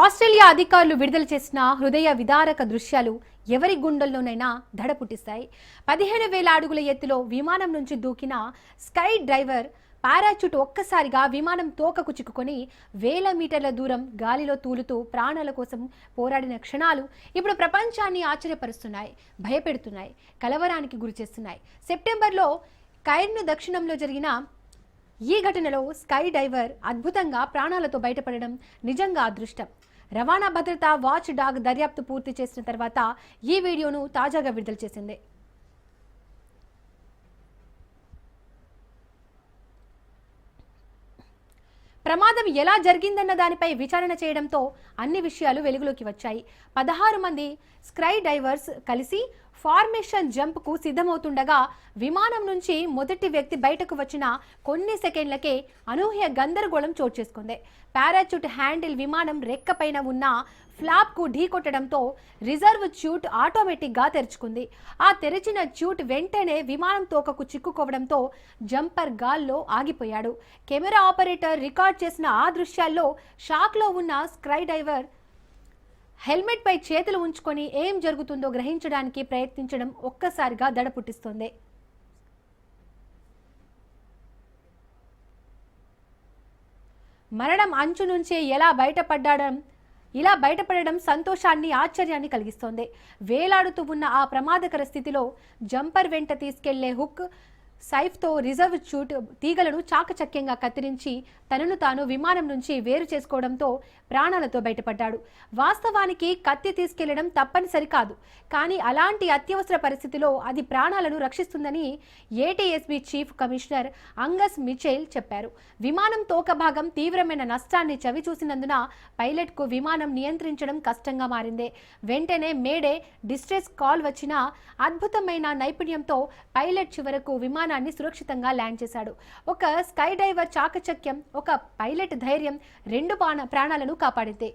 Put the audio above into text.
Australia అధికారులు విడుదల చేసిన హృదయ విదారక దృశ్యాలు ఎవరి గుండెల్లోనైనా దడ పుట్టిస్తాయి. 15,000 అడుగుల ఎత్తులో విమానం నుంచి దూకిన స్కై డ్రైవర్ పారాచూట్ ఒక్కసారిగా విమానం తోకకు చిక్కుకొని వేల మీటర్ల దూరం గాలిలో తూలుతూ ప్రాణాల కోసం పోరాడిన క్షణాలు ఇప్పుడు ప్రపంచాన్ని ఆశ్చర్యపరుస్తున్నాయి, భయపెడుతున్నాయి, కలవరానికి గురిచేస్తున్నాయి. సెప్టెంబర్లో కైర్ను దక్షిణంలో జరిగిన ఈ ఘటనలో స్కై డైవర్ అద్భుతంగా ప్రాణాలతో బయటపడడం నిజంగా అదృష్టం. రవాణా భద్రతా వాచ్ డాగ్ దర్యాప్తు పూర్తి చేసిన తర్వాత ఈ వీడియోను తాజాగా విడుదల చేసింది. ప్రమాదం ఎలా జరిగిందన్న దానిపై విచారణ చేయడంతో అన్ని విషయాలు వెలుగులోకి వచ్చాయి. 16 మంది స్కై డైవర్స్ కలిసి ఫార్మేషన్ జంప్కు సిద్ధమవుతుండగా విమానం నుంచి మొదటి వ్యక్తి బయటకు వచ్చిన కొన్ని సెకండ్లకే అనూహ్య గందరగోళం చోటు చేసుకుంది. పారాచూట్ హ్యాండిల్ విమానం రెక్కపైన ఉన్న ఫ్లాప్కు ఢీకొట్టడంతో రిజర్వ్ చ్యూట్ ఆటోమేటిక్గా తెరుచుకుంది. ఆ తెరిచిన చ్యూట్ వెంటనే విమానం తోకకు చిక్కుకోవడంతో జంపర్ గాల్లో ఆగిపోయాడు. కెమెరా ఆపరేటర్ రికార్డ్ చేసిన ఆ దృశ్యాల్లో షాక్లో ఉన్న స్కై డైవర్ హెల్మెట్ పై చేతులు ఉంచుకొని ఏం జరుగుతుందో గ్రహించడానికి ప్రయత్నించడం ఒక్కసారిగా దడ పుట్టిస్తోంది. మరణం అంచు నుంచే ఇలా బయటపడడం సంతోషాన్ని, ఆశ్చర్యాన్ని కలిగిస్తోంది. వేలాడుతూ ఉన్న ఆ ప్రమాదకర స్థితిలో జంపర్ వెంట తీసుకెళ్లే హుక్ సైఫ్తో రిజర్వ్ చ్యూట్ తీగలను చాకచక్యంగా కత్తిరించి తనను తాను విమానం నుంచి వేరు చేసుకోవడంతో ప్రాణాలతో బయటపడ్డాడు. వాస్తవానికి కత్తి తీసుకెళ్లడం తప్పనిసరి కాదు, కానీ అలాంటి అత్యవసర పరిస్థితిలో అది ప్రాణాలను రక్షిస్తుందని ఏటీఎస్బీ చీఫ్ కమిషనర్ అంగస్ మిచెల్ చెప్పారు. విమానం తోక భాగం తీవ్రమైన నష్టాన్ని చవిచూసినందున పైలట్కు విమానం నియంత్రించడం కష్టంగా మారింది. వెంటనే మేడే డిస్ట్రెస్ కాల్ వచ్చినా అద్భుతమైన నైపుణ్యంతో పైలట్ చివరకు విమానాన్ని సురక్షితంగా ల్యాండ్ చేశాడు. ఒక స్కై డైవర్ చాకచక్యం, ఒక పైలట్ ధైర్యం 2 ప్రాణాలను కాపాడింది.